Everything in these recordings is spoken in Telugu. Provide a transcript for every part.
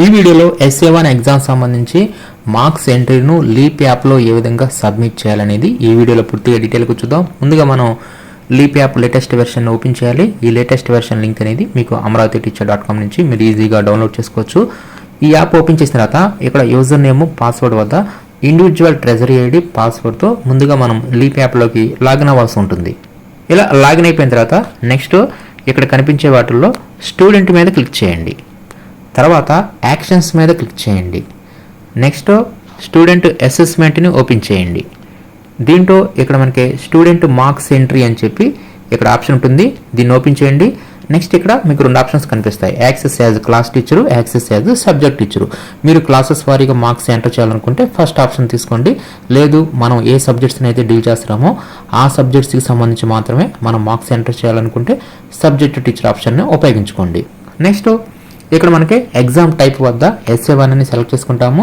ఈ వీడియోలో SA1 ఎగ్జామ్ సంబంధించి మార్క్స్ ఎంట్రీను లీప్ యాప్లో ఏ విధంగా సబ్మిట్ చేయాలనేది ఈ వీడియోలో పూర్తిగా డీటెయిల్గా చూద్దాం. ముందుగా మనం leap app latest version open చేయాలి. ఈ లేటెస్ట్ వెర్షన్ లింక్ అనేది మీకు amravati.teacher.com నుంచి మీరు ఈజీగా డౌన్లోడ్ చేసుకోవచ్చు. ఈ యాప్ ఓపెన్ చేసిన తర్వాత ఇక్కడ యూజర్ నేమ్ పాస్వర్డ్ వద్ద ఇండివిజువల్ ట్రెజరీ ఐడి పాస్వర్డ్తో ముందుగా మనం లీప్ యాప్లోకి లాగిన్ అవ్వాల్సి ఉంటుంది. ఇలా లాగిన్ అయిపోయిన తర్వాత నెక్స్ట్ ఇక్కడ కనిపించే వాటిల్లో స్టూడెంట్ మీద క్లిక్ చేయండి. తర్వాత యాక్షన్స్ మీద క్లిక్ చేయండి. నెక్స్ట్ స్టూడెంట్ అసెస్మెంట్ని ఓపెన్ చేయండి. దీంట్లో ఇక్కడ మనకి స్టూడెంట్ మార్క్స్ ఎంట్రీ అని చెప్పి ఇక్కడ ఆప్షన్ ఉంటుంది. దీన్ని ఓపెన్ చేయండి. నెక్స్ట్ ఇక్కడ మీకు రెండు ఆప్షన్స్ కనిపిస్తాయి, access as class teacher, access as subject teacher. మీరు క్లాసెస్ వారీగా మార్క్స్ ఎంటర్ చేయాలనుకుంటే ఫస్ట్ ఆప్షన్ తీసుకోండి. లేదు మనం ఏ సబ్జెక్ట్స్ని అయితే డీల్ చేస్తున్నామో ఆ సబ్జెక్ట్స్కి సంబంధించి మాత్రమే మనం మార్క్స్ ఎంటర్ చేయాలనుకుంటే సబ్జెక్ట్ టీచర్ ఆప్షన్ని ఉపయోగించుకోండి. నెక్స్ట్ ఇక్కడ మనకి ఎగ్జామ్ టైప్ వద్ద SA1 అని సెలెక్ట్ చేసుకుంటాము.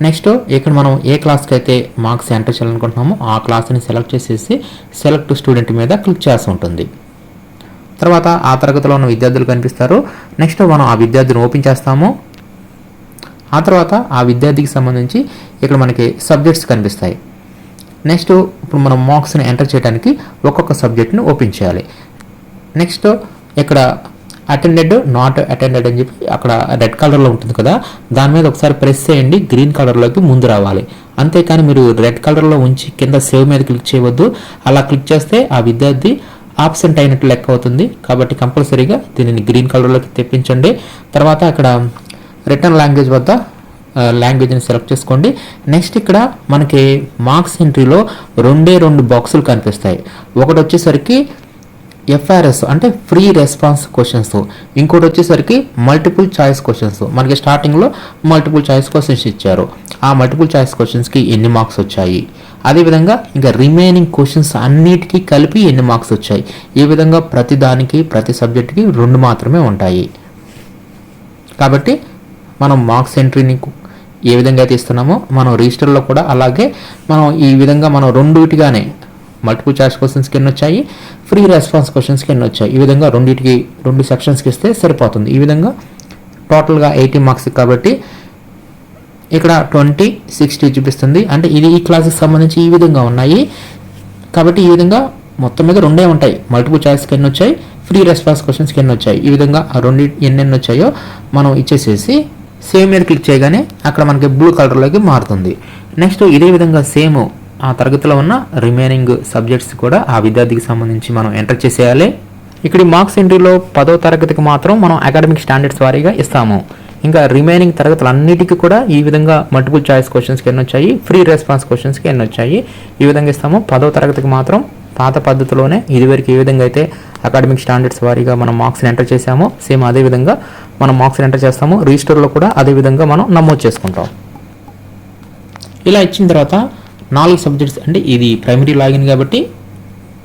నెక్స్ట్ ఇక్కడ మనం ఏ క్లాస్కి అయితే మార్క్స్ ఎంటర్ చేయాలనుకుంటున్నామో ఆ క్లాస్ని సెలెక్ట్ చేసేసి సెలెక్ట్ స్టూడెంట్ మీద క్లిక్ చేస్తూ ఉంటుంది. తర్వాత ఆ తరగతిలో ఉన్న విద్యార్థులు కనిపిస్తారు. నెక్స్ట్ మనం ఆ విద్యార్థిని ఓపెన్ చేస్తాము. ఆ తర్వాత ఆ విద్యార్థికి సంబంధించి ఇక్కడ మనకి సబ్జెక్ట్స్ కనిపిస్తాయి. నెక్స్ట్ ఇప్పుడు మనం మార్క్స్ని ఎంటర్ చేయడానికి ఒక్కొక్క సబ్జెక్ట్ని ఓపెన్ చేయాలి. నెక్స్ట్ ఇక్కడ అటెండెడ్ నాట్ అటెండెడ్ అని చెప్పి అక్కడ రెడ్ కలర్లో ఉంటుంది కదా, దాని మీద ఒకసారి ప్రెస్ చేయండి, గ్రీన్ కలర్లోకి ముందు రావాలి. అంతేకాని మీరు రెడ్ కలర్లో ఉంచి కింద సేవ్ మీద క్లిక్ చేయవద్దు. అలా క్లిక్ చేస్తే ఆ విద్యార్థి ఆబ్సెంట్ అయినట్టు లెక్క అవుతుంది. కాబట్టి కంపల్సరీగా దీనిని గ్రీన్ కలర్లోకి తెప్పించండి. తర్వాత అక్కడ రిటర్న్ లాంగ్వేజ్ వద్ద లాంగ్వేజ్ని సెలెక్ట్ చేసుకోండి. నెక్స్ట్ ఇక్కడ మనకి మార్క్స్ ఎంట్రీలో రెండు బాక్సులు కనిపిస్తాయి. ఒకటి వచ్చేసరికి FRS అంటే ఫ్రీ రెస్పాన్స్ క్వశ్చన్స్, ఇంకోటి వచ్చేసరికి మల్టిపుల్ చాయిస్ క్వశ్చన్స్. మనకి స్టార్టింగ్లో మల్టిపుల్ చాయిస్ క్వశ్చన్స్ ఇచ్చారు. ఆ మల్టిపుల్ చాయిస్ క్వశ్చన్స్కి ఎన్ని మార్క్స్ వచ్చాయి, అదేవిధంగా ఇంకా రిమైనింగ్ క్వశ్చన్స్ అన్నిటికీ కలిపి ఎన్ని మార్క్స్ వచ్చాయి, ఈ విధంగా ప్రతి దానికి ప్రతి సబ్జెక్ట్కి 2 మాత్రమే ఉంటాయి. కాబట్టి మనం మార్క్స్ ఎంట్రీని ఏ విధంగా అయితే ఇస్తున్నామో మనం రిజిస్టర్లో కూడా అలాగే మనం ఈ విధంగా మనం రెండుటిగానే మల్టిపుల్ చాయిస్ క్వశ్చన్స్కి ఎన్ని వచ్చాయి, ఫ్రీ రెస్పాన్స్ క్వశ్చన్స్కి ఎన్ని వచ్చాయి, ఈ విధంగా రెండు సెక్షన్స్కి ఇస్తే సరిపోతుంది. ఈ విధంగా టోటల్గా 80 మార్క్స్ కాబట్టి ఇక్కడ 20, 60 చూపిస్తుంది. అంటే ఇది ఈ క్లాస్కి సంబంధించి ఈ విధంగా ఉన్నాయి. కాబట్టి ఈ విధంగా మొత్తం మీద 2 ఉంటాయి. మల్టిపుల్ చాయిస్కి ఎన్ని వచ్చాయి, ఫ్రీ రెస్పాన్స్ క్వశ్చన్స్కి ఎన్ని వచ్చాయి, ఈ విధంగా ఆ 2 ఎన్ని వచ్చాయో మనం ఇచ్చేసేసి సేమ్ మీద క్లిక్ చేయగానే అక్కడ మనకి బ్లూ కలర్లోకి మారుతుంది. నెక్స్ట్ ఇదే విధంగా సేమ్ ఆ తరగతిలో ఉన్న రిమైనింగ్ సబ్జెక్ట్స్ కూడా ఆ విద్యార్థికి సంబంధించి మనం ఎంటర్ చేసేయాలి. ఇక్కడ మార్క్స్ ఎంట్రీలో 10వ తరగతికి మాత్రం మనం అకాడమిక్ స్టాండర్డ్స్ వారీగా ఇస్తాము. ఇంకా రిమైనింగ్ తరగతులన్నిటికీ కూడా ఈ విధంగా మల్టిపుల్ చాయిస్ క్వశ్చన్స్కి ఎన్ని వచ్చాయి, ఫ్రీ రెస్పాన్స్ క్వశ్చన్స్కి ఎన్ని వచ్చాయి, ఈ విధంగా ఇస్తాము. 10వ తరగతికి మాత్రం పాత పద్ధతిలోనే ఇదివరకు ఏ విధంగా అయితే అకాడమిక్ స్టాండర్డ్స్ వారీగా మనం మార్క్స్ని ఎంటర్ చేసామో సేమ్ అదే విధంగా మనం మార్క్స్ని ఎంటర్ చేస్తాము. రిజిస్టర్లో కూడా అదే విధంగా మనం నమోదు చేసుకుంటాం. ఇలా ఇచ్చిన తర్వాత 4 సబ్జెక్ట్స్ అంటే ఇది ప్రైమరీ లాగిన్ కాబట్టి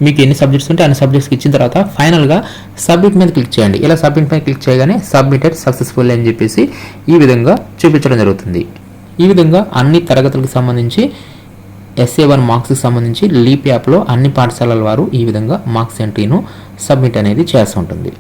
మీకు ఎన్ని సబ్జెక్ట్స్ ఉంటే అన్ని సబ్జెక్ట్స్కి ఇచ్చిన తర్వాత ఫైనల్గా సబ్మిట్ మీద క్లిక్ చేయండి. ఇలా సబ్మిట్ మీద క్లిక్ చేయగానే సబ్మిటెడ్ సక్సెస్ఫుల్ అని చెప్పేసి ఈ విధంగా చూపించడం జరుగుతుంది. ఈ విధంగా అన్ని తరగతులకు సంబంధించి SA1 మార్క్స్కి సంబంధించి లీప్ యాప్లో అన్ని పాఠశాలల వారు ఈ విధంగా మార్క్స్ ఎంట్రీను సబ్మిట్ అనేది చేస్తూ ఉంటుంది.